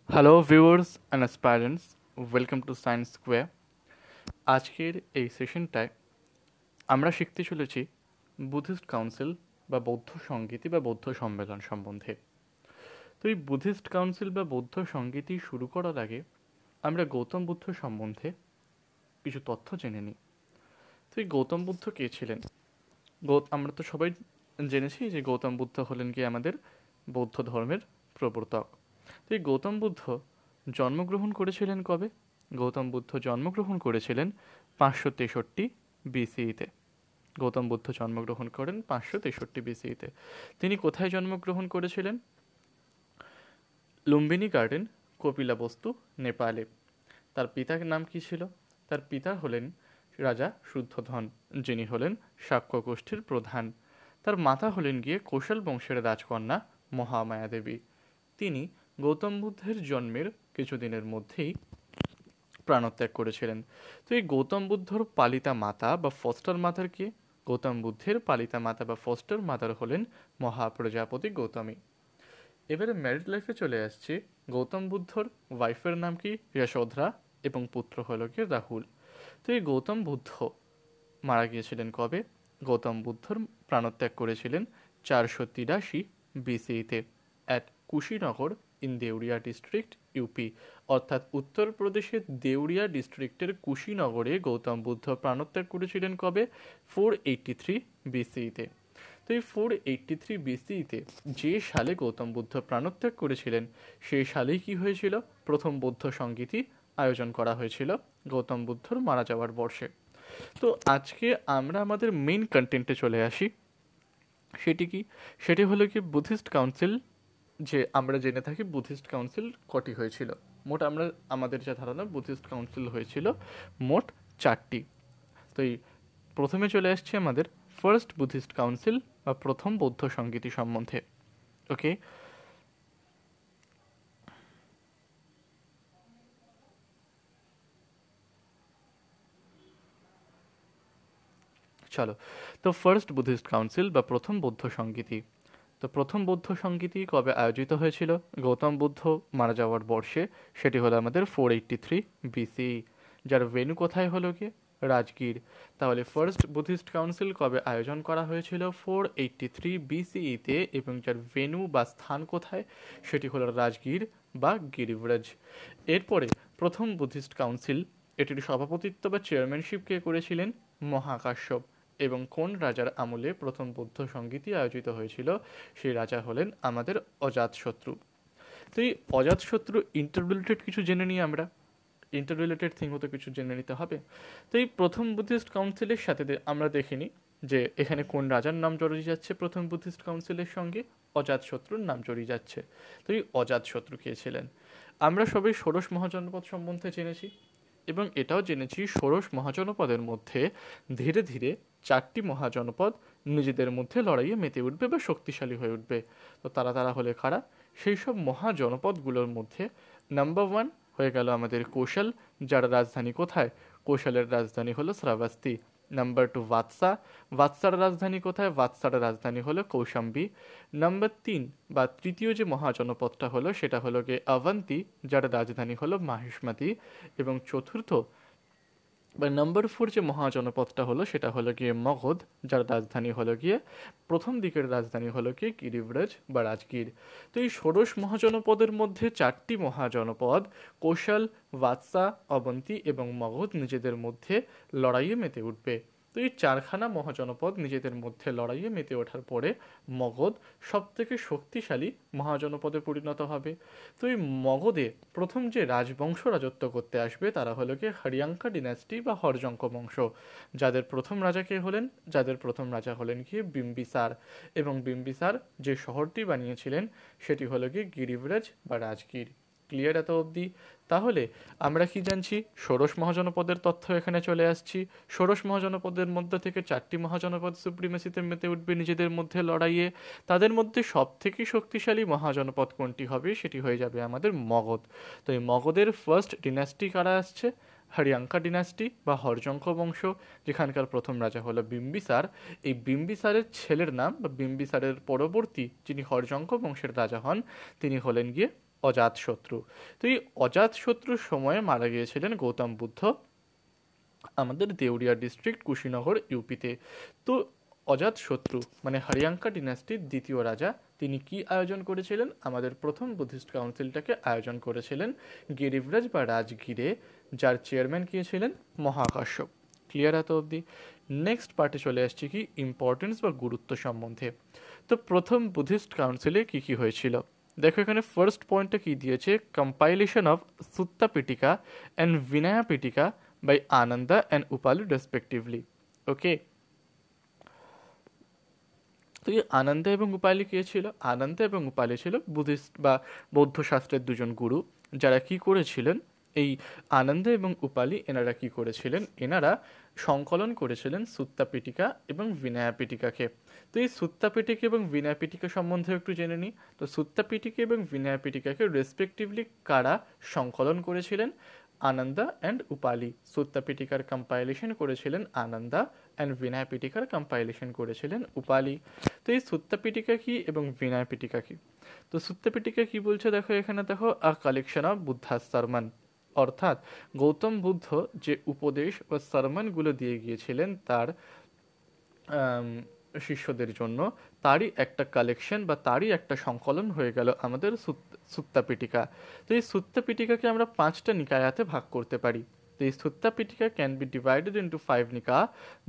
Hello viewers and অ্যাসপাইরেন্টস, welcome to science square. আজকের এই সেশনটায় আমরা শিখতে চলেছি বুদ্ধিস্ট কাউন্সিল বা বৌদ্ধ সংগীতি বা বৌদ্ধ সম্মেলন সম্বন্ধে। তো এই বুদ্ধিস্ট কাউন্সিল বা বৌদ্ধ সংগীতি শুরু করার আগে আমরা গৌতম বুদ্ধ সম্বন্ধে কিছু তথ্য জেনে নিই। তো এই গৌতম বুদ্ধ কে ছিলেন? আমরা তো সবাই জেনেছি যে গৌতম বুদ্ধ হলেন কি আমাদের বৌদ্ধ ধর্মের প্রবর্তক। তো এই গৌতম বুদ্ধ জন্মগ্রহণ করেছিলেন কবে? গৌতম বুদ্ধ জন্মগ্রহণ করেছিলেন 563 বিসিইতে। গৌতম বুদ্ধ জন্মগ্রহণ করেন 563 বিসিইতে। তিনি কোথায় জন্মগ্রহণ করেছিলেন? লুম্বিনী গার্ডেন, কপিলাবস্তু, নেপালে। তার পিতার নাম কি ছিল? তার পিতা হলেন রাজা শুদ্ধোধন, যিনি হলেন শাক্য গোষ্ঠীর প্রধান। তার মাতা হলেন গিয়ে কৌশল বংশের রাজকন্যা মহামায়া দেবী। তিনি গৌতম বুদ্ধের জন্মের কিছুদিনের মধ্যেই প্রাণত্যাগ করেছিলেন। তো এই গৌতম বুদ্ধর পালিতা মাতা বা ফস্টার মাতার কে? গৌতম বুদ্ধের পালিতা মাতা বা ফস্টার মাতার হলেন মহাপ্রজাপতি গৌতমী। এবারে ম্যারিড লাইফে চলে আসছি। গৌতম বুদ্ধর ওয়াইফের নাম কি? যশোধরা, এবং পুত্র হল কি রাহুল। তো এই গৌতম বুদ্ধ মারা গিয়েছিলেন কবে? গৌতম বুদ্ধর প্রাণত্যাগ করেছিলেন 483 বিসিইতে at Kushinagar in Deoria district, UP. অর্থাৎ উত্তরপ্রদেশের দেউরিয়া ডিস্ট্রিক্টের কুশিনগরে গৌতম বুদ্ধ প্রাণত্যাগ করেছিলেন কবে? 483 বিসিইতে। তো এই 483 বিসিইতে যে সালে গৌতম বুদ্ধ প্রাণত্যাগ করেছিলেন সেই সালেই কি হয়েছিল? প্রথম বৌদ্ধ সংগীতি আয়োজন করা হয়েছিল গৌতম বুদ্ধর মারা যাওয়ার বর্ষে। তো আজকে আমরা আমাদের মেইন কন্টেন্টে চলে আসি। সেটি কি? সেটি হলো কি বুদ্ধিস্ট কাউন্সিল। যে আমরা জেনে থাকি বুদ্ধিস্ট কাউন্সিল কটি হয়েছিল। মোট আমাদের যা ধারণা বুদ্ধিস্ট কাউন্সিল হয়েছিল মোট 4টি। তো এই প্রথমে চলে আসছে আমাদের ফার্স্ট বুদ্ধিস্ট কাউন্সিল বা প্রথম বৌদ্ধ সংগীতি সম্বন্ধে। ওকে, চলো। তো ফার্স্ট বুদ্ধিস্ট কাউন্সিল বা প্রথম বৌদ্ধ সংগীতি। তো প্রথম বৌদ্ধ সংগীতি কবে আয়োজিত হয়েছিল? গৌতম বুদ্ধ মারা যাওয়ার বর্ষে। সেটি হলো আমাদের 483 বিসি। যার ভেন্যু কোথায় হলো কি? রাজগীর। তাহলে ফার্স্ট বুদ্ধিস্ট কাউন্সিল কবে আয়োজন করা হয়েছিল? 483 বিসিইতে, এবং যার ভেন্যু বা স্থান কোথায়? সেটি হলো রাজগীর বা গিরিব্রজ। এরপরে প্রথম বুদ্ধিস্ট কাউন্সিল, এটির সভাপতিত্ব বা চেয়ারম্যানশিপ কে করেছিলেন? মহাকাশ্যপ। এবং কোন রাজার আমলে প্রথম বৌদ্ধ সংগীতি আয়োজিত হয়েছিল? সেই রাজা হলেন আমাদের অজাতশত্রু। তো এই অজাতশত্রু ইন্টাররিলেটেড কিছু জেনে নিই আমরা। ইন্টাররিলেটেড থিং হতে কিছু জেনে নিতে হবে। তো এই প্রথম বুদ্ধিস্ট কাউন্সিলের সাথে আমরা দেখিনি যে এখানে কোন রাজার নাম জড়িয়ে যাচ্ছে প্রথম বুদ্ধিস্ট কাউন্সিলের সঙ্গে? অজাতশত্রুর নাম জড়িয়ে যাচ্ছে। তো এই অজাতশত্রু কে ছিলেন? আমরা সবাই ষোড়শ মহাজনপদ সম্বন্ধে জেনেছি, এবং এটাও জেনেছি ষোড়শ মহাজনপদের মধ্যে ধীরে ধীরে 4টি মহাজনপদ নিজেদের মধ্যে লড়াইয়ে মেতে উঠবে বা শক্তিশালী হয়ে উঠবে। তো তারা তারা হলে কারা? সেই সব মহাজনপদগুলোর মধ্যে নাম্বার 1 হয়ে গেল আমাদের কৌশল, যার রাজধানী কোথায়? কৌশলের রাজধানী হলো শ্রাবস্তি। নাম্বার 2 ভাতসা। ভাতসার রাজধানী কোথায়? ভাতসার রাজধানী হলো কৌশাম্বী। নাম্বার 3 বা তৃতীয় যে মহাজনপদটা হলো সেটা হলো গিয়ে অবন্তী, যার রাজধানী হলো মাহিষ্মতি। এবং চতুর্থ বা নাম্বার 4 যে মহাজনপদটা হলো সেটা হলো গিয়ে মগধ, যার রাজধানী হলো গিয়ে প্রথম দিকের রাজধানী হলো গিয়ে গিরিব্রজ বা রাজগীর। তো এই ষোড়শ মহাজনপদের মধ্যে 4টি মহাজনপদ কৌশল, ভাতসা, অবন্তী এবং মগধ নিজেদের মধ্যে লড়াইয়ে মেতে উঠবে। তো এই 4খানা মহাজনপদ নিজেদের মধ্যে লড়াইয়ে মেতে ওঠার পরে মগধ সবথেকে শক্তিশালী মহাজনপদে পরিণত হবে। তো এই মগধে প্রথম যে রাজবংশ রাজত্ব করতে আসবে তারা হলো গিয়ে হরিয়াঙ্কা ডিনাস্টি বা হরজঙ্ক বংশ। যাদের প্রথম রাজা কে হলেন? যাদের প্রথম রাজা হলেন গিয়ে বিম্বিসার। এবং বিম্বিসার যে শহরটি বানিয়েছিলেন সেটি হলো গিয়ে গিরিব্রজ বা রাজগীর। ক্লিয়ার এত অবধি? তাহলে আমরা কি জানছি? ষোড়শ মহাজনপদের তথ্য এখানে চলে আসছি। ষোড়শ মহাজনপদের মধ্যে থেকে 4টি মহাজনপদ সুপ্রিমেসিতে মেতে উঠবে নিজেদের মধ্যে লড়াইয়ে। তাদের মধ্যে সবথেকে শক্তিশালী মহাজনপদ কোনটি হবে? সেটি হয়ে যাবে আমাদের মগধ। তো এই মগধের ফার্স্ট ডিনাস্টি কারা আসছে? হরিয়াঙ্কা ডিনাস্টি বা হরজঙ্ক বংশ, যেখানকার প্রথম রাজা হলো বিম্বিসার। এই বিম্বিসারের ছেলের নাম বা বিম্বিসারের পরবর্তী যিনি হরজঙ্ক বংশের রাজা হন তিনি হলেন গিয়ে অজাতশত্রু। তো এই অজাতশত্রুর সময়ে মারা গিয়েছিলেন গৌতম বুদ্ধ আমাদের দেউরিয়া ডিস্ট্রিক্ট কুশীনগর ইউপিতে। তো অজাতশত্রু মানে হরিয়াঙ্কা ডিনাস্টির দ্বিতীয় রাজা, তিনি কি আয়োজন করেছিলেন? আমাদের প্রথম বুদ্ধিস্ট কাউন্সিলটাকে আয়োজন করেছিলেন গিরিবরাজ বা রাজগিরে, যার চেয়ারম্যান কে ছিলেন মহাকাশ্যপ। ক্লিয়ার এত অবধি? নেক্সট পার্টে চলে আসছি কি ইম্পর্টেন্স বা গুরুত্ব সম্বন্ধে। তো প্রথম বুদ্ধিস্ট কাউন্সিলে কি কি হয়েছিল দেখো, এখানে ফার্স্ট পয়েন্টটা কি দিয়েছে, কম্পাইলেশন অফ সুত্তা পিটিকা অ্যান্ড বিনায়া পিটিকা by Ananda and Upali respectively. ওকে, তো এই আনন্দ এবং উপালি কে ছিল? আনন্দ এবং উপালি ছিল বুদ্ধিস্ট বা বৌদ্ধ শাস্ত্রের দুজন গুরু, যারা কি করেছিলেন, এই আনন্দ এবং উপালি এনারা কি করেছিলেন, এনারা সংকলন করেছিলেন সুত্তা পিটিকা এবং বিনায়া পিটিকাকে। তো এই সুত্তা পিটিকা এবং বিনায়া পিটিকা সম্বন্ধে একটু জেনে নিই। তো সুত্তা পিটিকা এবং বিনায়া পিটিকাকে রেসপেক্টিভলি কারা সংকলন করেছিলেন? আনন্দা অ্যান্ড উপালি। সুত্তা পিটিকার কম্পাইলেশন করেছিলেন আনন্দা অ্যান্ড বিনায়া পিটিকার কম্পাইলেশন করেছিলেন উপালি। তো এই সুত্তা পিটিকা কি এবং বিনায়া পিটিকা কি? তো সুত্তা পিটিকা কি বলছে দেখো, এখানে দেখো আ কালেকশন অফ বুদ্ধাস সারমন, অর্থাৎ গৌতম বুদ্ধ যে উপদেশ বা সারমনগুলো দিয়ে গিয়েছিলেন তার শিষ্যদের জন্য, তারই একটা কালেকশন বা তারই একটা সংকলন হয়ে গেল আমাদের সুত্তা পিটিকা। তো এই সুত্তা পিটিকাকে আমরা 5টা নিকায়াতে ভাগ করতে পারি। তো এই সুত্তা পিটিকা ক্যান বি ডিভাইডেড ইন্টু 5 নিকা: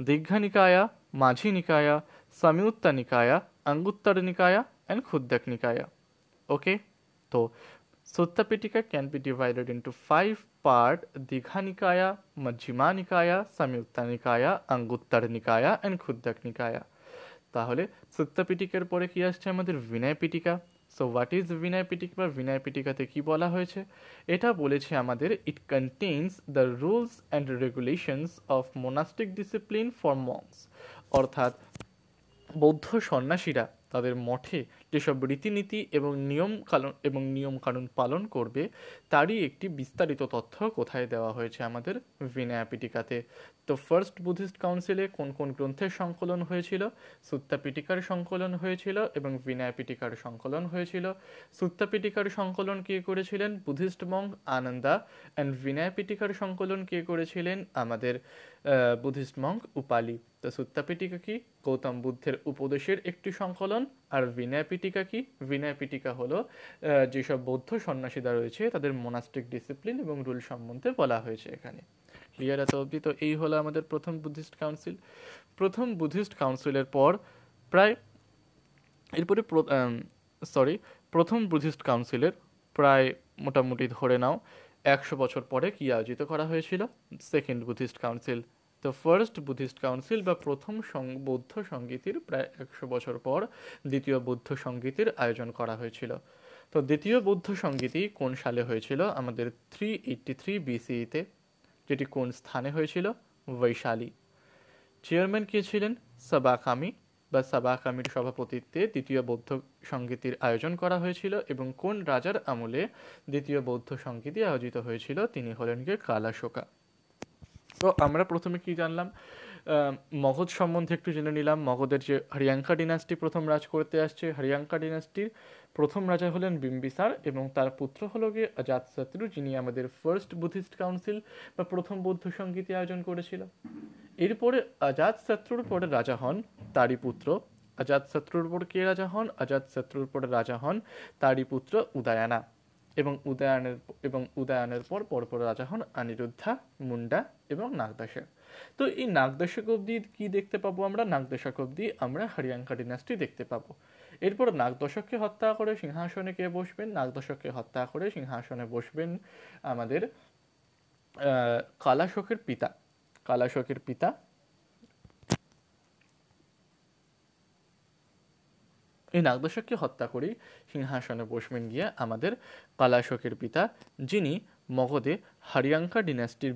দীঘ্ঘা নিকায়া, মাঝি নিকায়া, সংযুত্তা নিকায়া, অঙ্গুত্তর নিকায়া অ্যান্ড ক্ষুদ্রক নিকায়া। ওকে, তো Sutta Pitaka can be divided into 5 parts: Digha Nikaya, Majjhima Nikaya, Samyutta Nikaya, Anguttara Nikaya and Khuddaka Nikaya. তাহলে সুত্তা পিটিকার পরে কি আসছে আমাদের বিনয় পিটিকা। সো হোয়াট ইজ বিনয় পিটিকা বা বিনয় পিটিকাতে কি বলা হয়েছে? এটা বলেছে আমাদের it contains the rules and regulations of monastic discipline for monks, অর্থাৎ বৌদ্ধ সন্ন্যাসীরা তাদের মঠে যেসব রীতিনীতি এবং নিয়মকানুন পালন করবে তারই একটি বিস্তারিত তথ্য কোথায় দেওয়া হয়েছে আমাদের বিনয়া পিটিকাতে। তো ফার্স্ট বুদ্ধিস্ট কাউন্সিলে কোন কোন গ্রন্থের সংকলন হয়েছিল? সুত্তা পিটিকার সংকলন হয়েছিল এবং বিনয়া পিটিকার সংকলন হয়েছিল। সুত্তা পিটিকার সংকলন কে করেছিলেন? Buddhist Monk Ananda. অ্যান্ড বিনয়া পিটিকার সংকলন কে করেছিলেন? আমাদের বুদ্ধিস্ট মঙ্ক উপালি। তো সুত্তা পিটিকা কি? গৌতম বুদ্ধের উপদেশের একটি সংকলন। আর বিনয় পিটিকা কি? বিনয় পিটিকা হলো যেসব বৌদ্ধ সন্ন্যাসীরা রয়েছে তাদের মোনাস্টিক ডিসিপ্লিন এবং রুল সম্বন্ধে বলা হয়েছে এখানে। ক্লিয়ার এত অবধি? তো এই হলো আমাদের প্রথম বুদ্ধিস্ট কাউন্সিল। প্রথম বুদ্ধিস্ট কাউন্সিলের পর প্রায় এরপরে প্রথম বুদ্ধিস্ট কাউন্সিলের প্রায় মোটামুটি ধরে নাও 100 বছর পরে কি আয়োজিত করা হয়েছিল? Second Buddhist council. তো ফার্স্ট বুদ্ধিস্ট কাউন্সিল বা প্রথম বৌদ্ধ সংগীতির প্রায় 100 বছর পর দ্বিতীয় বৌদ্ধ সংগীতির আয়োজন করা হয়েছিল। তো দ্বিতীয় বৌদ্ধ সংগীতি কোন সালে হয়েছিল? আমাদের 383 বিসিইতে। যেটি কোন স্থানে হয়েছিল? বৈশালী। চেয়ারম্যান কে ছিলেন? সাবাকামি বা সাবাকামির সভাপতিত্বে দ্বিতীয় বৌদ্ধ সংগীতির আয়োজন করা হয়েছিল। এবং কোন রাজার আমলে দ্বিতীয় বৌদ্ধ সংগীতি আয়োজিত হয়েছিল? তিনি হলেন গিয়ে কালাশোকা। তো আমরা প্রথমে কি জানলাম? মগধ সম্বন্ধে একটু জেনে নিলাম। মগধের যে হরিয়াঙ্কা ডিনাস্টি প্রথম রাজ করতে আসছে, হরিয়াঙ্কা ডিনাস্টির প্রথম রাজা হলেন বিম্বিসার এবং তার পুত্র হলো গিয়ে অজাতশত্রু, যিনি আমাদের ফার্স্ট বুদ্ধিস্ট কাউন্সিল বা প্রথম বৌদ্ধ সংগীতি আয়োজন করেছিল। এরপরে অজাতশত্রুর পরে রাজা হন তারই পুত্র। অজাতশত্রুর পর কে রাজা হন? অজাতশত্রুর পরে রাজা হন তারই পুত্র উদয়না। এবং উদয়নের পর রাজা হন অনিরুদ্ধা, মুন্ডা এবং নাগদশক। তো এই নাগদশক অবধি কি দেখতে পাবো আমরা? নাগদশক অবধি আমরা হরিয়াঙ্কা ডিনাস্টি দেখতে পাবো। এরপর নাগদশককে হত্যা করে সিংহাসনে কে বসবেন? নাগদশককে হত্যা করে সিংহাসনে বসবেন আমাদের কালাশোকের পিতা। কালাশোকের পিতা এই নাগদশককে হত্যা করেই সিংহাসনে বসবেন গিয়ে আমাদের কালাশোকের পিতা, যিনি মগধে হরিয়াঙ্কা ডিনাস্টির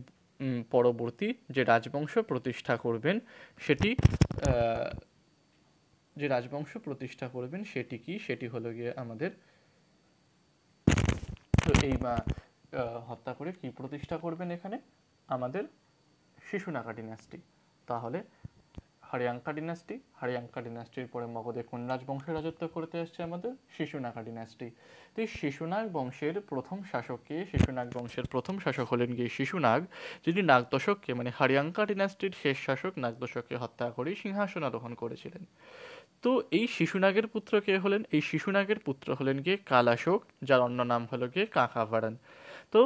পরবর্তী যে রাজবংশ প্রতিষ্ঠা করবেন সেটি কি? সেটি হলো গিয়ে আমাদের, তো এই হত্যা করে কি প্রতিষ্ঠা করবেন এখানে? আমাদের শিশুনাগা ডিনাস্টি। তাহলে হারিয়াঙ্কা ডিনাস্টি, হারিয়াঙ্কা ডিনাস্টির পরে মগধে কোন রাজবংশের রাজত্ব করতে আসছে আমাদের? শিশুনাগা ডিনাস্টি। তো এই শিশুনাগ বংশের প্রথম শাসককে, শিশুনাগ বংশের প্রথম শাসক হলেন গিয়ে শিশুনাগ, যিনি নাগদশককে মানে হারিয়াঙ্কা ডিনাস্টির শেষ শাসক নাগদশককে হত্যা করে সিংহাসন আরোহণ করেছিলেন। তো এই শিশুনাগের পুত্র কে হলেন? এই শিশুনাগের পুত্র হলেন গিয়ে কালাশোক, যার অন্য নাম হলো গিয়ে কাকাভারান। তো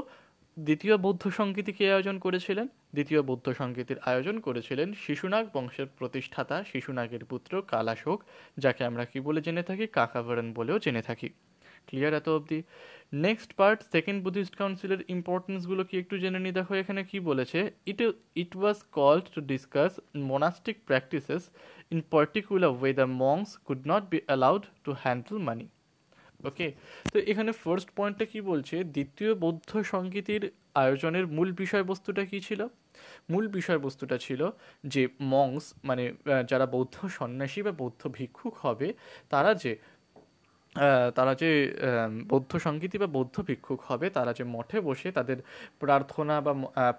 দ্বিতীয় বৌদ্ধ সংগীতি কে আয়োজন করেছিলেন? দ্বিতীয় বৌদ্ধ সংগীতির আয়োজন করেছিলেন শিশুনাগ বংশের প্রতিষ্ঠাতা শিশুনাগের পুত্র কালাশোক, যাকে আমরা কি বলে জেনে থাকি? কাকাভারান বলেও জেনে থাকি। ক্লিয়ার এত অবধি? নেক্সট পার্ট, সেকেন্ড বুদ্ধিস্ট কাউন্সিলের ইম্পর্টেন্সগুলো কি একটু জেনে নি। দেখো এখানে কি বলেছে, it was called to discuss monastic practices, in particular way the monks could not be allowed to handle money. Okay, তো এখানে ফার্স্ট পয়েন্টটা কি বলছে, দ্বিতীয় বৌদ্ধ সংগীতির আয়োজনের মূল বিষয়বস্তুটা কি ছিল? মূল বিষয়বস্তুটা ছিল যে মংস মানে যারা বৌদ্ধ সন্ন্যাসী বা বৌদ্ধ ভিক্ষুক হবে, তারা যে বৌদ্ধ সংগীতি বা বৌদ্ধ ভিক্ষুক হবে, তারা যে মঠে বসে তাদের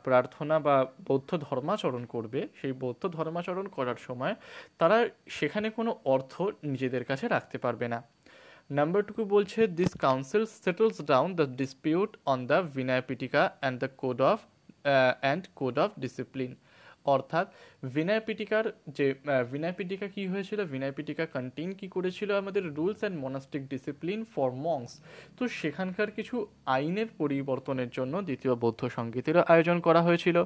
প্রার্থনা বা বৌদ্ধ ধর্মাচরণ করবে, সেই বৌদ্ধ ধর্মাচরণ করার সময় তারা সেখানে কোনো অর্থ নিজেদের কাছে রাখতে পারবে না। নাম্বার 2 বলছে, this council settles down the dispute on the Vinaya Pitaka and the code of discipline. অর্থাৎ বিনয় পিটিকার যে বিনয় পিটিকা কি হয়েছিল, বিনয় পিটিকা কন্টেইন কি করেছিল আমাদের rules and মোনাস্টিক discipline for monks. তো সেখানকার কিছু আইনের পরিবর্তনের জন্য দ্বিতীয় বৌদ্ধ সংগীতের আয়োজন করা হয়েছিল।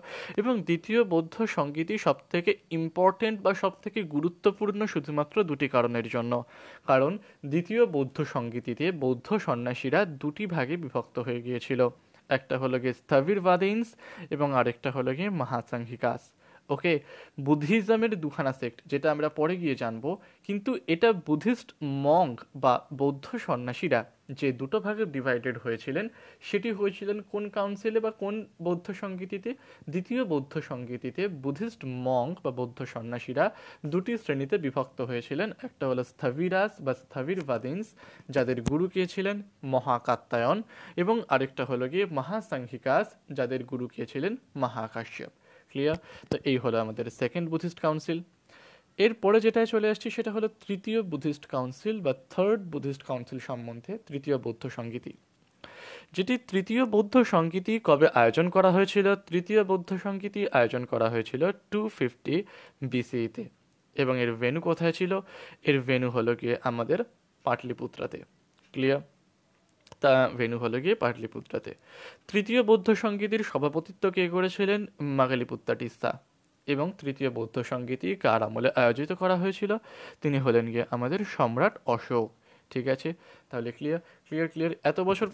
এবং দ্বিতীয় বৌদ্ধ সংগীতি সবথেকে ইম্পর্টেন্ট বা সবথেকে গুরুত্বপূর্ণ শুধুমাত্র দুটি কারণের জন্য। কারণ দ্বিতীয় বৌদ্ধ সংগীতিতে বৌদ্ধ সন্ন্যাসীরা দুটি ভাগে বিভক্ত হয়ে গিয়েছিল। একটা হলো গিয়ে স্থবিরবাদিন্স এবং আরেকটা হলো গিয়ে মহাসাংঘিকাস। ওকে, বুদ্ধিজমের দুখানা সেক্ট, যেটা আমরা পরে গিয়ে জানবো। কিন্তু এটা বুদ্ধিস্ট মঙ্ক বা বৌদ্ধ সন্ন্যাসীরা যে দুটো ভাগে ডিভাইডেড হয়েছিলেন, সেটি হয়েছিলেন কোন কাউন্সিলে বা কোন বৌদ্ধ সংগীতিতে? দ্বিতীয় বৌদ্ধ সংগীতিতে বুদ্ধিস্ট মঙ্ক বা বৌদ্ধ সন্ন্যাসীরা দুটি শ্রেণীতে বিভক্ত হয়েছিলেন। একটা হলো স্থবিরাস বা স্থবিরবাদিন্স, যাদের গুরু কে ছিলেন মহাকাত্যায়ন, এবং আরেকটা হলো গিয়ে মহাসাংঘিকাস, যাদের গুরু কে ছিলেন মহাকাশ্যপ। ক্লিয়ার? তো এই হলো আমাদের সেকেন্ড বুদ্ধিস্ট কাউন্সিল। এরপরে যেটায় চলে আসছি সেটা হলো তৃতীয় বুদ্ধিস্ট কাউন্সিল বা থার্ড বুদ্ধিস্ট কাউন্সিল সম্বন্ধে, তৃতীয় বৌদ্ধ সংগীতি। যেটি তৃতীয় বৌদ্ধ সংগীতি কবে আয়োজন করা হয়েছিল? তৃতীয় বৌদ্ধ সংগীতি আয়োজন করা হয়েছিল 250 বিসিইতে। এবং এর ভেন্যু কোথায় ছিল? এর ভেন্যু হলো গিয়ে আমাদের পাটলিপুত্রাতে। ক্লিয়ার? তা ভেন্যু হলো গিয়ে পাটলিপুত্রাতে। তৃতীয় বৌদ্ধ সংগীতির সভাপতিত্ব কে করেছিলেন? মাগালিপুত্তা টিসা। এবং তৃতীয় বৌদ্ধ সংগীতি কার আমলে আয়োজিত করা হয়েছিল? তিনি হলেন গিয়ে আমাদের সম্রাট অশোক। ঠিক আছে, তাহলে ক্লিয়ার ক্লিয়ার ক্লিয়ার। এত বছর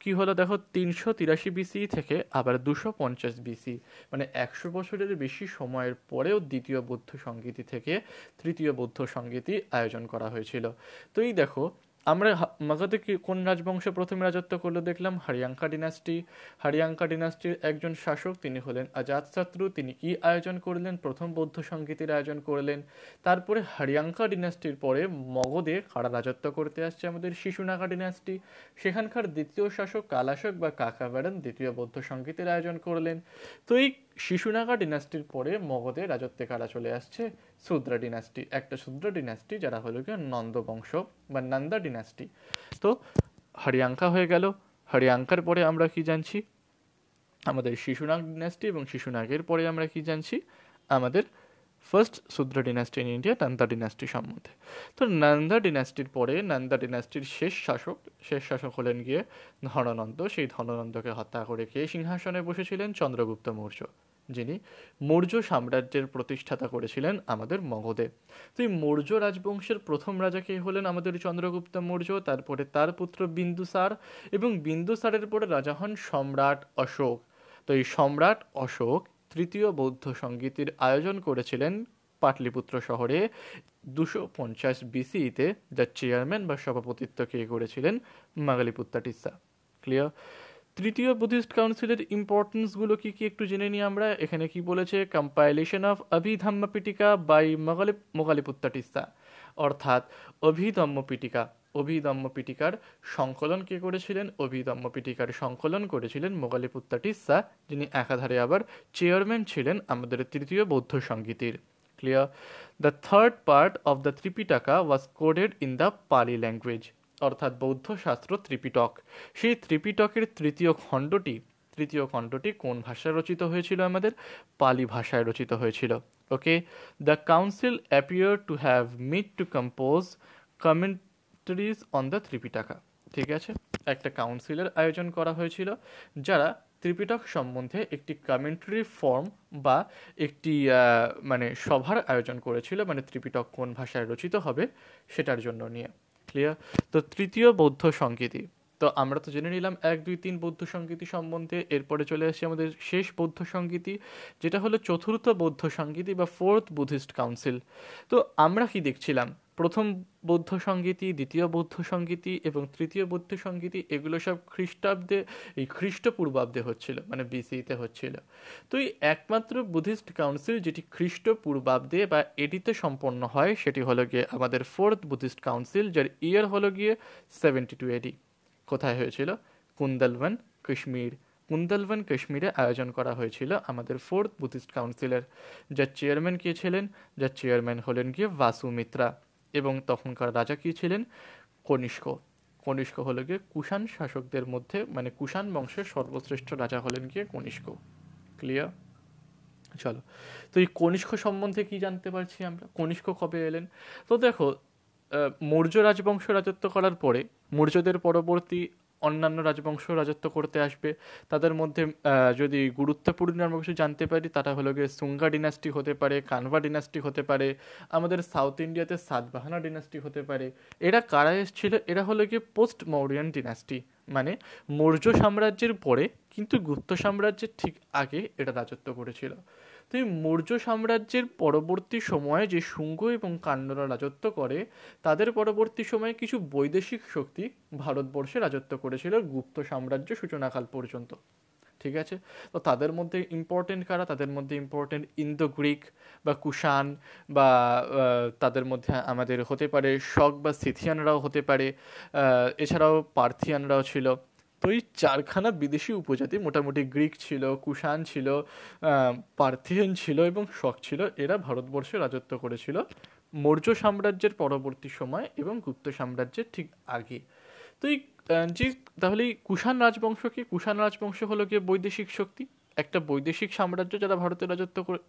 কি হলো দেখো, 383 বিসি থেকে আবার 250 বিসি, মানে 100 বছরের বেশি সময়ের পরেও দ্বিতীয় বৌদ্ধ সংগীতি থেকে তৃতীয় বৌদ্ধ সংগীতি আয়োজন করা হয়েছিল। তো এই দেখো, আমরা মগধে কোন রাজবংশ প্রথমে রাজত্ব করলো দেখলাম? হারিয়াঙ্কা ডিনাস্টি। হারিয়াঙ্কা ডিনাস্টির একজন শাসক তিনি হলেন অজাতশত্রু। তিনি কি আয়োজন করলেন? প্রথম বৌদ্ধ সংগীতের আয়োজন করলেন। তারপরে হারিয়াঙ্কা ডিনাস্টির পরে মগধে কারা রাজত্ব করতে আসছে? আমাদের শিশুনাগা ডিনাস্টি। সেখানকার দ্বিতীয় শাসক কালাশক বা কাকাবারান দ্বিতীয় বৌদ্ধ সংগীতের আয়োজন করলেন। তো এই শিশুনাগা ডিনাস্টির পরে মগধে রাজত্বে কারা চলে আসছে? শূদ্র ডিনাস্টি। একটা শূদ্র ডিনাস্টি যারা হলো গিয়ে নন্দ বংশ বা নন্দা ডিনাস্টি। তো হরিয়াঙ্কা হয়ে গেল। হরিয়াঙ্কার পরে আমরা কি জানছি? আমাদের শিশুনাগ ডিনাস্টি, এবং শিশুনাগের পরে আমরা কি জানছি? আমাদের ফার্স্ট শূদ্র ডিনাস্টি ইন ইন্ডিয়া, নন্দা ডিনাস্টি সম্বন্ধে। তো নন্দা ডিনাস্টির পরে নন্দা ডিনাস্টির শেষ শাসক হলেন গিয়ে ধননন্দ। সেই ধননন্দকে হত্যা করে কে সিংহাসনে বসেছিলেন? চন্দ্রগুপ্ত মৌর্য, যিনি মৌর্য সাম্রাজ্যের প্রতিষ্ঠাতা করেছিলেন আমাদের মগধে। তো এই মৌর্য রাজবংশের প্রথম রাজা কে হলেন? আমাদের চন্দ্রগুপ্ত মৌর্য। তারপরে তার পুত্র বিন্দুসার, এবং বিন্দুসারের পরে রাজা হন সম্রাট অশোক। তো এই সম্রাট অশোক তৃতীয় বৌদ্ধ সংগীতির আয়োজন করেছিলেন পাটলিপুত্র শহরে 250 বিসিইতে, যার চেয়ারম্যান বা সভাপতিত্ব কে করেছিলেন? মাগালিপুত্তা টিসা। ক্লিয়ার? তৃতীয় বুদ্ধিস্ট কাউন্সিলের ইম্পর্টেন্সগুলো কি কি একটু জেনে নিই আমরা। এখানে কি বলেছে? কম্পাইলেশন অফ অভিধম্ম পিটিকা বাই মোগালিপুত্তা টিসা। অর্থাৎ অভিধম্ম পিটিকা, অভিধম্ম পিটিকার সংকলন কে করেছিলেন? অভিধম্ম পিটিকার সংকলন করেছিলেন মোগালিপুত্তা টিসা, যিনি একাধারে আবার চেয়ারম্যান ছিলেন আমাদের তৃতীয় বৌদ্ধ সংগীতির। Clear? The third part of the Tripitaka was coded in the Pali language, অর্থাৎ বৌদ্ধ শাস্ত্র ত্রিপিটক, সেই ত্রিপিটকের তৃতীয় খণ্ডটি কোন ভাষায় রচিত হয়েছিল? আমাদের পালি ভাষায় রচিত হয়েছিল। Okay, the council appear to have meet to compose commentaries on the Tripitaka. ঠিক আছে, একটা কাউন্সিলের আয়োজন করা হয়েছিল যারা ত্রিপিটক সম্বন্ধে একটি কমেন্টারি ফর্ম বা একটি মানে সভার আয়োজন করেছিল, মানে ত্রিপিটক কোন ভাষায় রচিত হবে সেটার জন্য নিয়ে। ক্লিয়ার? তো তৃতীয় বৌদ্ধ সংগীতি, তো আমরা তো জেনে নিলাম 1, 2, 3 বৌদ্ধ সংগীতি সম্বন্ধে। এরপরে চলে আসি আমাদের শেষ বৌদ্ধ সংগীতি, যেটা হলো চতুর্থ বৌদ্ধ সংগীতি বা ফোর্থ বুদ্ধিস্ট কাউন্সিল। তো আমরা কি দেখছিলাম? প্রথম বৌদ্ধ সংগীতি, দ্বিতীয় বৌদ্ধ সংগীতি এবং তৃতীয় বৌদ্ধ সংগীতি, এগুলো সব খ্রিস্টপূর্বাব্দে হচ্ছিল, মানে বিসিতে হচ্ছিল। তো এই একমাত্র বুদ্ধিস্ট কাউন্সিল যেটি খ্রিস্টপূর্বাব্দে বা এটিতে সম্পন্ন হয় সেটি হলো গিয়ে আমাদের ফোর্থ বুদ্ধিস্ট কাউন্সিল, যার ইয়ার হলো গিয়ে 72 এডি। কোথায় হয়েছিল? কুন্দলবন, কাশ্মীর। কুন্দলবন কাশ্মীরে আয়োজন করা হয়েছিল আমাদের ফোর্থ বুদ্ধিস্ট কাউন্সিলের। যার চেয়ারম্যান কে ছিলেন? যার চেয়ারম্যান হলেন গিয়ে বাসুমিত্রা, এবং তখনকার রাজা কি ছিলেন? কনিষ্ক। কনিষ্ক হলো গিয়ে কুষাণ শাসকদের মধ্যে, মানে কুষাণ বংশের সর্বশ্রেষ্ঠ রাজা হলেন গিয়ে কনিষ্ক। ক্লিয়ার? চলো, তো এই কনিষ্ক সম্বন্ধে কি জানতে পারছি আমরা? কনিষ্ক কবে এলেন? তো দেখো, মৌর্য রাজবংশ রাজত্ব করার পরে মৌর্যদের পরবর্তী অন্যান্য রাজবংশ রাজত্ব করতে আসবে। তাদের মধ্যে যদি গুরুত্বপূর্ণ আমরা কিছু জানতে পারি, তারা হলো গিয়ে সুঙ্গা ডিনাস্টি হতে পারে, কানভা ডিনাস্টি হতে পারে, আমাদের সাউথ ইন্ডিয়াতে সাতবাহানা ডিনাস্টি হতে পারে। এরা কারা এসেছিল? এরা হলো গিয়ে পোস্ট মৌরিয়ান ডিনাস্টি, মানে মৌর্য সাম্রাজ্যের পরে কিন্তু গুপ্ত সাম্রাজ্যের ঠিক আগে এটা রাজত্ব করেছিল। তো এই মৌর্য সাম্রাজ্যের পরবর্তী সময়ে যে শুঙ্গ এবং কান্যরা রাজত্ব করে, তাদের পরবর্তী সময়ে কিছু বৈদেশিক শক্তি ভারতবর্ষে রাজত্ব করেছিল গুপ্ত সাম্রাজ্য সূচনাকাল পর্যন্ত। ঠিক আছে, তো তাদের মধ্যে ইম্পর্টেন্ট কারা? তাদের মধ্যে ইম্পর্টেন্ট ইন্দো গ্রিক বা কুষাণ, বা তাদের মধ্যে আমাদের হতে পারে শক বা সিথিয়ানরাও হতে পারে, এছাড়াও পার্থিয়ানরাও ছিল। তো এই চারখানা বিদেশি উপজাতি, মোটামুটি গ্রিক ছিল, কুষাণ ছিল, পার্থিয়ান ছিল এবং শক ছিল, এরা ভারতবর্ষে রাজত্ব করেছিল মৌর্য সাম্রাজ্যের পরবর্তী সময় এবং গুপ্ত সাম্রাজ্যের ঠিক আগে। তো এই যে তাহলে এই কুষাণ রাজবংশ হলো গিয়ে বৈদেশিক শক্তি, একটা বৈদেশিক সাম্রাজ্য যারা ভারতে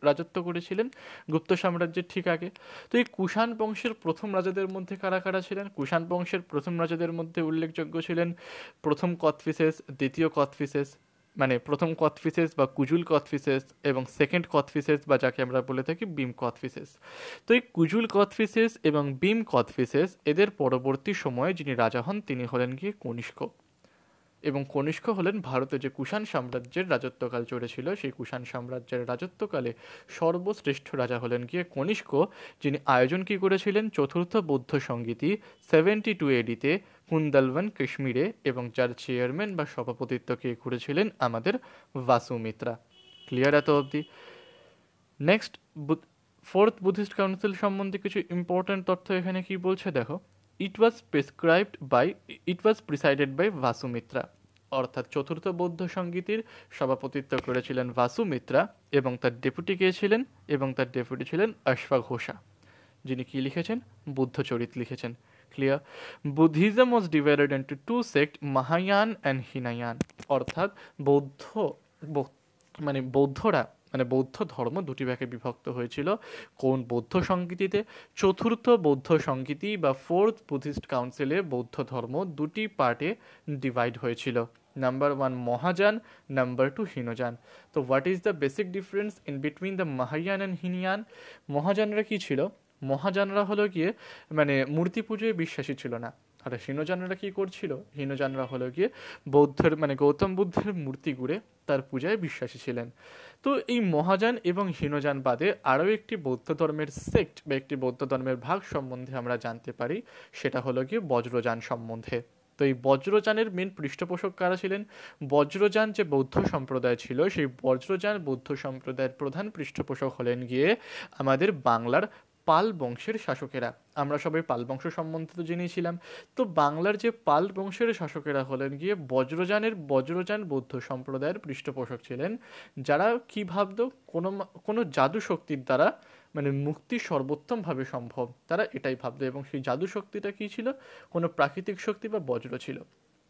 রাজত্ব করেছিলেন গুপ্ত সাম্রাজ্যের ঠিক আগে। তো এই কুষাণ বংশের প্রথম রাজাদের মধ্যে কারা কারা ছিলেন? কুষাণ বংশের প্রথম রাজাদের মধ্যে উল্লেখযোগ্য ছিলেন প্রথম কথফিসেস, দ্বিতীয় কথফিসেস, মানে প্রথম কথফিসেস বা কুজুল কথফিসেস, এবং সেকেন্ড কথফিসেস বা যাকে আমরা বলে থাকি বিম কথফিসেস। তো এই কুজুল কথফিসেস এবং বিম কথফিসেস এদের পরবর্তী সময়ে যিনি রাজা হন তিনি হলেন গিয়ে কনিষ্ক। এবং কনিষ্ক হলেন ভারতে যে কুষাণ সাম্রাজ্যের রাজত্বকাল চলেছিল, সেই কুষাণ সাম্রাজ্যের রাজত্বকালে সর্বশ্রেষ্ঠ রাজা হলেন গিয়ে কনিষ্ক, যিনি আয়োজন কি করেছিলেন? চতুর্থ বৌদ্ধ সংগীতি 72 এডিতে কুন্দলবন কাশ্মীরে, এবং যার চেয়ারম্যান বা সভাপতিত্ব কে করেছিলেন? আমাদের বাসুমিত্রা। ক্লিয়ার এত অবধি? নেক্সট, ফোর্থ বুদ্ধিস্ট কাউন্সিল সম্বন্ধে কিছু ইম্পর্টেন্ট তথ্য এখানে কি বলছে দেখো। ইট ওয়াজ প্রিসাইডেড বাই বাসুমিত্রা, অর্থাৎ চতুর্থ বৌদ্ধ সংগীতির সভাপতিত্ব করেছিলেন বাসুমিত্রা, এবং তার ডেপুটি কে ছিলেন? এবং তার ডেপুটি ছিলেন অশ্বাঘোষা, যিনি কি লিখেছেন? বুদ্ধচরিত লিখেছেন। Clear? Buddhism was divided into two sect, Mahayana and Hinayana, অর্থাৎ বৌদ্ধ বৌদ্ধরা মানে বৌদ্ধ ধর্ম দুটি ভাগে বিভক্ত হয়েছিল। কোন বৌদ্ধ সংগীতিতে? চতুর্থ বৌদ্ধ সংগীতি বা ফোর্থ বুদ্ধিস্ট কাউন্সিলে বৌদ্ধ ধর্ম দুটি পার্টে ডিভাইড হয়েছিল। Number 1 Mahayana, number 2 Hinayana. তো what is the basic difference in between the Mahayana and Hinayana? মহাযানরা কি ছিল? মহাযানরা হলো গিয়ে মানে মূর্তি পুজোয় বিশ্বাসী ছিল না। আর হীনযানরা কি করছিল? হীনযানরা হলো গিয়ে বৌদ্ধের মানে গৌতম বুদ্ধের মূর্তি গুড়ে তার পূজায় বিশ্বাসী ছিলেন। তো এই মহাযান এবং হীনযান বাদে আরও একটি বৌদ্ধ ধর্মের সেক্ট বা একটি বৌদ্ধ ধর্মের ভাগ সম্বন্ধে আমরা জানতে পারি, সেটা হলো গিয়ে বজ্রযান সম্বন্ধে। তো এই বজ্রযানের মেন পৃষ্ঠপোষক কারা ছিলেন? বজ্রযান যে বৌদ্ধ সম্প্রদায় ছিল, সেই বজ্রযান বৌদ্ধ সম্প্রদায়ের প্রধান পৃষ্ঠপোষক হলেন গিয়ে আমাদের বাংলার পাল বংশের শাসকেরা। আমরা সবাই পাল বংশ সম্বন্ধে তো জেনেছিলাম। তো বাংলার যে পাল বংশের শাসকেরা হলেন গিয়ে বজ্রযান বৌদ্ধ সম্প্রদায়ের পৃষ্ঠপোষক ছিলেন, যারা কি ভাবতো কোনো জাদু শক্তির দ্বারা মানে মুক্তি সর্বোত্তমভাবে সম্ভব, তারা এটাই ভাবতো। এবং সেই জাদু শক্তিটা কী ছিল? কোনো প্রাকৃতিক শক্তি বা বজ্র ছিল।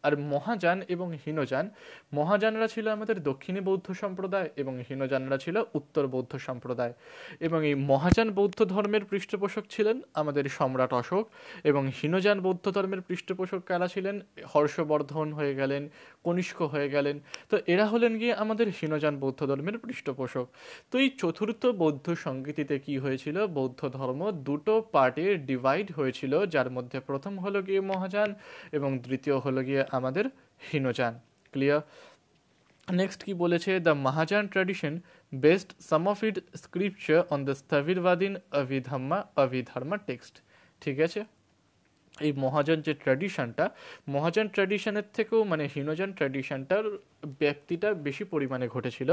আর মহাযান এবং হীনযান, মহাযানরা ছিল আমাদের দক্ষিণী বৌদ্ধ সম্প্রদায় এবং হীনযানরা ছিল উত্তর বৌদ্ধ সম্প্রদায়। এবং এই মহাযান বৌদ্ধ ধর্মের পৃষ্ঠপোষক ছিলেন আমাদের সম্রাট অশোক, এবং হীনযান বৌদ্ধ ধর্মের পৃষ্ঠপোষক কারা ছিলেন? হর্ষবর্ধন হয়ে গেলেন, কনিষ্ক হয়ে গেলেন। তো এরা হলেন গিয়ে আমাদের হীনযান বৌদ্ধ ধর্মের পৃষ্ঠপোষক। তো এই চতুর্থ বৌদ্ধ সংগীতিতে কি হয়েছিল? বৌদ্ধ ধর্ম দুটো পার্টে ডিভাইড হয়েছিল, যার মধ্যে প্রথম হলো গিয়ে মহাযান এবং দ্বিতীয় হলো গিয়ে আমাদের হীনযান। ক্লিয়ার? নেক্সট কি বলেছে? The Mahayana tradition based some of it scripture on the Sthaviravadin Abhidharma text. ঠিক আছে, এই মহাযান যে ট্র্যাডিশনটা, মহাযান ট্র্যাডিশনের থেকেও মানে হীনযান ট্র্যাডিশনটার ব্যাপ্তিটা বেশি পরিমাণে ঘটেছিল।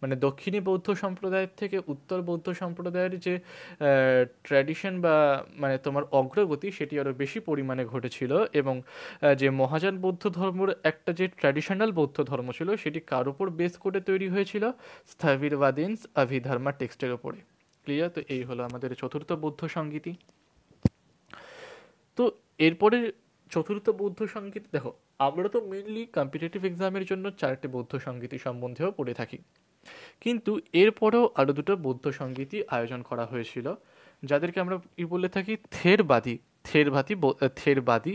মানে দক্ষিণী বৌদ্ধ সম্প্রদায়ের থেকে উত্তর বৌদ্ধ সম্প্রদায়ের যে ট্র্যাডিশন বা মানে তোমার অগ্রগতি, সেটি আরও বেশি পরিমাণে ঘটেছিল। এবং যে মহাযান বৌদ্ধ ধর্মের একটা যে ট্র্যাডিশনাল বৌদ্ধ ধর্ম ছিল, সেটি কার উপর বেস করে তৈরি হয়েছিল? স্থবিরবাদিন্স অভিধর্মা টেক্সটের ওপরে। ক্লিয়ার? তো এই হলো আমাদের চতুর্থ বৌদ্ধ সংগীতি। তো এরপরে চতুর্থ বৌদ্ধ সংগীতি, দেখো আমরা তো মেনলি কম্পিটিটিভ এক্সামের জন্য 4টে বৌদ্ধ সংগীতি সম্বন্ধেও পড়ে থাকি, কিন্তু এরপরেও আরও দুটো বৌদ্ধ সংগীতি আয়োজন করা হয়েছিল, যাদেরকে আমরা কি বলে থাকি? থেরবাদী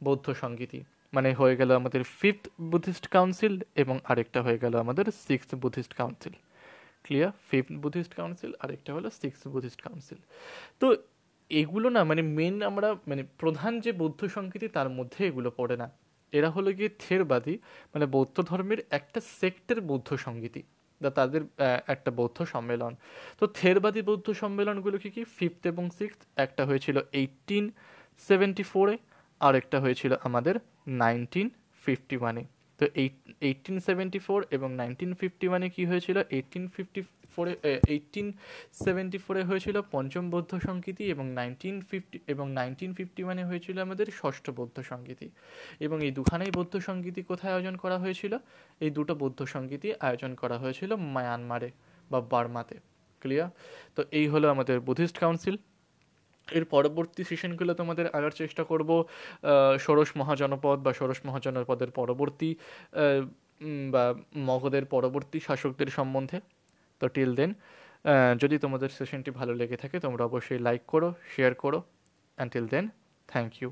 বৌদ্ধ সংগীতি। মানে হয়ে গেল আমাদের 5th বুদ্ধিস্ট কাউন্সিল এবং আরেকটা হয়ে গেল আমাদের 6th Buddhist council. Clear? 5th Buddhist council, আরেকটা হলো 6th বুদ্ধিস্ট কাউন্সিল। তো এগুলো না মানে মেন আমরা মানে প্রধান যে বৌদ্ধ সংগীতি তার মধ্যে এগুলো পড়ে না। এরা হলো গিয়ে থেরবাদী, মানে বৌদ্ধ ধর্মের একটা সেক্টের বৌদ্ধ সংগীতি, তাদের একটা বৌদ্ধ সম্মেলন। তো থেরবাদী বৌদ্ধ সম্মেলনগুলো কি কি? 5th এবং 6th। একটা হয়েছিল 1874-এ, আর একটা হয়েছিল আমাদের 1951-এ। তো 1874 এবং 1951-এ কি হয়েছিল? 1874-এ হয়েছিল পঞ্চম বৌদ্ধ সংগীতি, এবং 1951-এ হয়েছিল আমাদের ষষ্ঠ বৌদ্ধ সংগীতি। এবং এই দুখানেই বৌদ্ধ সংগীতি কোথায় আয়োজন করা হয়েছিল? এই দুটো বৌদ্ধ সংগীতি আয়োজন করা হয়েছিল মায়ানমারে বা বার্মাতে। ক্লিয়ার? তো এই হলো আমাদের বুদ্ধিস্ট কাউন্সিল। এর পরবর্তী সেশনগুলো তোমাদের আগার চেষ্টা করব ষোড়শ মহাজনপদ বা ষোড়শ মহাজনপদের পরবর্তী বা মগধের পরবর্তী শাসকদের সম্বন্ধে। তো টিল দেন, যদি তোমাদের সেশনটি ভালো লেগে থাকে তোমরা অবশ্যই লাইক করো, শেয়ার করো। Until then, thank you.